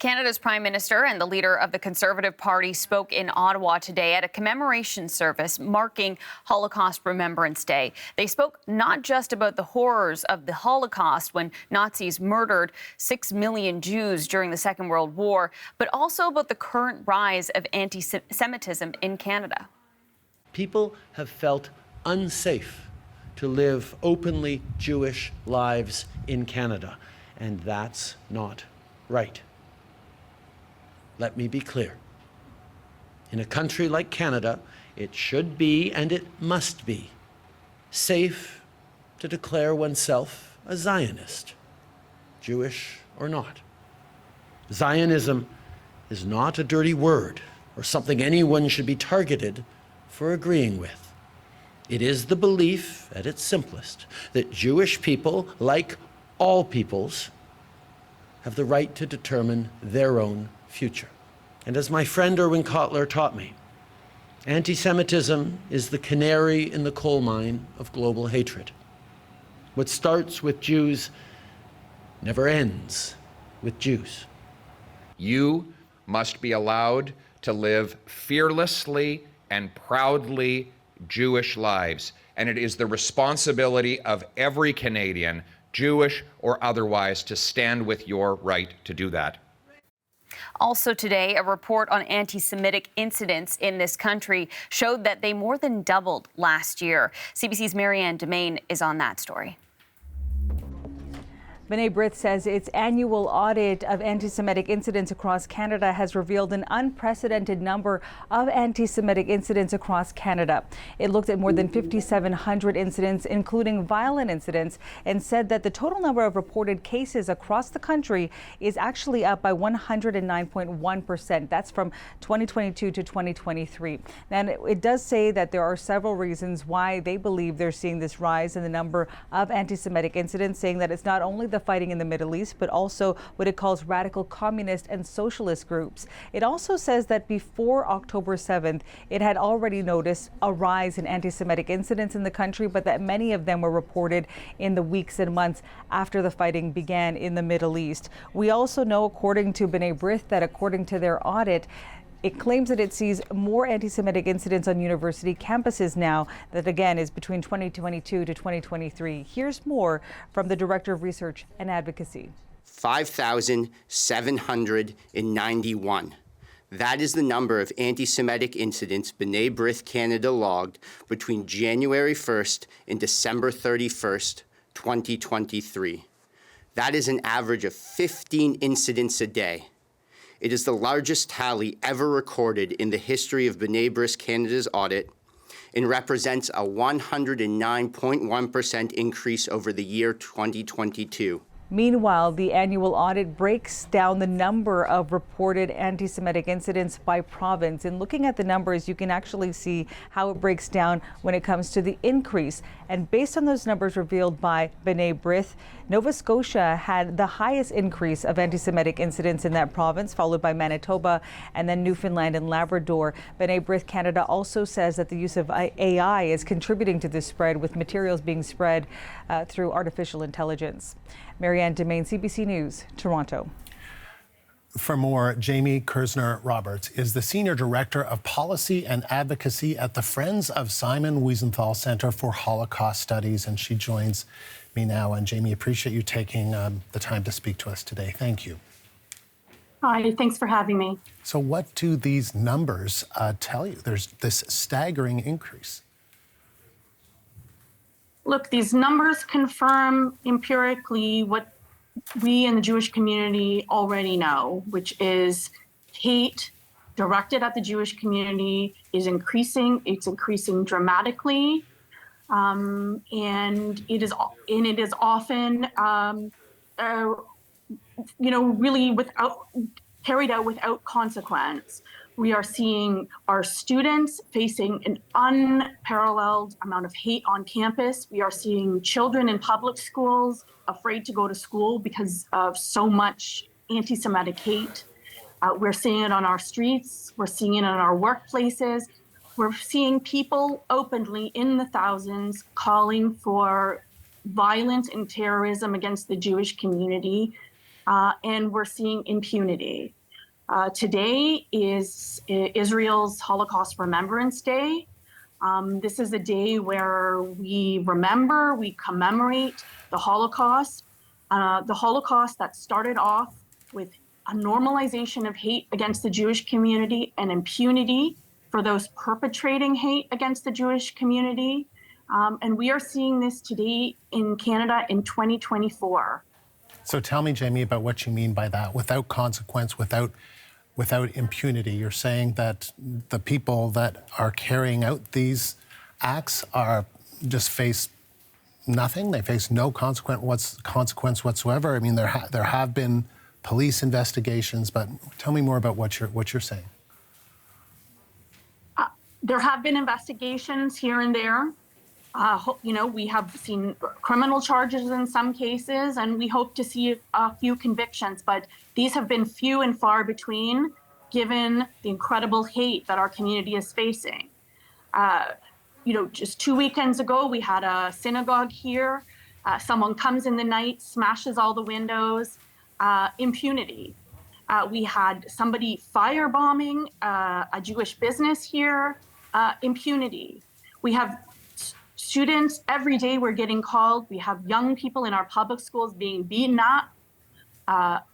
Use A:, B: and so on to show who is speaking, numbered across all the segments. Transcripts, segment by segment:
A: Canada's Prime Minister and the leader of the Conservative Party spoke in Ottawa today at a commemoration service marking Holocaust Remembrance Day. They spoke not just about the horrors of the Holocaust when Nazis murdered 6 million Jews during the Second World War, but also about the current rise of anti-Semitism in Canada.
B: People have felt unsafe to live openly Jewish lives in Canada, and that's not right. Let me be clear. In a country like Canada, it should be, and it must be, safe to declare oneself a Zionist, Jewish or not. Zionism is not a dirty word or something anyone should be targeted for agreeing with. It is the belief, at its simplest, that Jewish people, like all peoples, have the right to determine their own future. And as my friend Erwin Kotler taught me, anti-Semitism is the canary in the coal mine of global hatred. What starts with Jews never ends with Jews.
C: You must be allowed to live fearlessly and proudly Jewish lives, and it is the responsibility of every Canadian, Jewish or otherwise, to stand with your right to do that.
A: Also today, a report on anti-Semitic incidents in this country showed that they more than doubled last year. CBC's Marianne Demain is on that story.
D: Brith says its annual audit of anti-Semitic incidents across Canada has revealed an unprecedented number of anti-Semitic incidents across Canada. It looked at more than 5,700 incidents, including violent incidents, and said that the total number of reported cases across the country is actually up by 109.1%. That's from 2022 to 2023. And it does say that there are several reasons why they believe they're seeing this rise in the number of anti-Semitic incidents, saying that it's not only the fighting in the Middle East, but also what it calls radical communist and socialist groups. It also says that before October 7th, it had already noticed a rise in anti-Semitic incidents in the country, but that many of them were reported in the weeks and months after the fighting began in the Middle East. We also know, according to Brith, that according to their audit, it claims that it sees more anti-Semitic incidents on university campuses now. That, again, is between 2022 to 2023. Here's more from the Director of Research and Advocacy.
E: 5,791. That is the number of anti-Semitic incidents Brith Canada logged between January 1st and December 31st, 2023. That is an average of 15 incidents a day. It is the largest tally ever recorded in the history of Brith Canada's audit and represents a 109.1% increase over the year 2022.
D: Meanwhile, the annual audit breaks down the number of reported anti-Semitic incidents by province. And looking at the numbers, you can actually see how it breaks down when it comes to the increase. And based on those numbers revealed by Brith, Nova Scotia had the highest increase of anti-Semitic incidents in that province, followed by Manitoba and then Newfoundland and Labrador. Brith Canada also says that the use of AI is contributing to this spread, with materials being spread through artificial intelligence. Marianne Demain, CBC News, Toronto.
F: For more, Jaime Kirzner-Roberts is the Senior Director of Policy and Advocacy at the Friends of Simon Wiesenthal Center for Holocaust Studies, and she joins me now. And Jaime, appreciate you taking the time to speak to us today. Thank you.
G: Hi, thanks for having me.
F: So what do these numbers tell you? There's this staggering increase.
G: Look, these numbers confirm empirically what we in the Jewish community already know, which is hate directed at the Jewish community is increasing. It's increasing dramatically, and it is often, really carried out without consequence. We are seeing our students facing an unparalleled amount of hate on campus. We are seeing children in public schools afraid to go to school because of so much anti-Semitic hate. We're seeing it on our streets. We're seeing it in our workplaces. We're seeing people openly in the thousands calling for violence and terrorism against the Jewish community. and we're seeing impunity. Today is Israel's Holocaust Remembrance Day. This is a day where we remember, we commemorate the Holocaust that started off with a normalization of hate against the Jewish community and impunity for those perpetrating hate against the Jewish community. And we are seeing this today in Canada in 2024.
F: So tell me, Jaime, about what you mean by that. Without consequence, without impunity, you're saying that the people that are carrying out these acts are just face nothing? They face no consequence whatsoever? I mean, there have been police investigations, but tell me more about what you're saying.
G: There have been investigations here and there. We have seen criminal charges in some cases, and we hope to see a few convictions, but these have been few and far between, given the incredible hate that our community is facing. Just 2 weekends ago, we had a synagogue here. Someone comes in the night, smashes all the windows, impunity. We had somebody firebombing a Jewish business here, impunity. We have students, every day we're getting called. We have young people in our public schools being beaten up,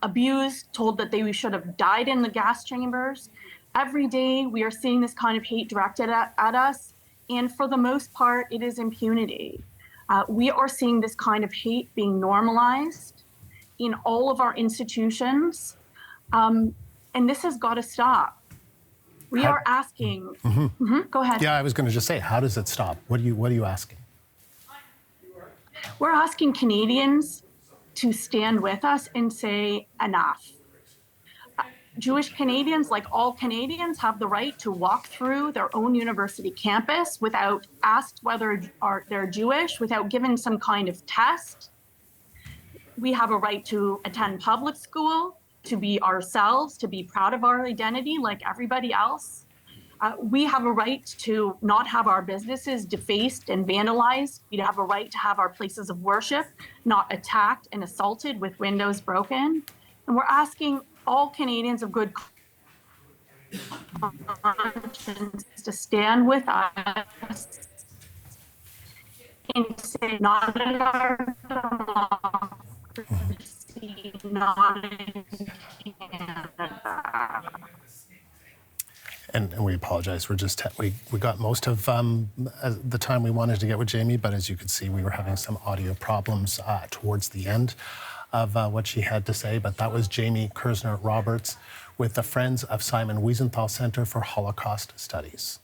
G: abused, told that they should have died in the gas chambers. Every day we are seeing this kind of hate directed at us. And for the most part, it is impunity. We are seeing this kind of hate being normalized in all of our institutions. And this has got to stop. We are asking. Go ahead.
F: Yeah, I was going to just say, how does it stop? What are you asking?
G: We're asking Canadians to stand with us and say enough. Jewish Canadians, like all Canadians, have the right to walk through their own university campus without asked whether they're Jewish, without given some kind of test. We have a right to attend public school, to be ourselves, to be proud of our identity like everybody else. We have a right to not have our businesses defaced and vandalized. We have a right to have our places of worship not attacked and assaulted with windows broken. And we're asking all Canadians of good conscience to stand with us and say, not in our democracy, not in Canada.
F: And we apologize. We got most of the time we wanted to get with Jaime, but as you could see, we were having some audio problems towards the end of what she had to say. But that was Jaime Kirzner-Roberts with the Friends of Simon Wiesenthal Center for Holocaust Studies.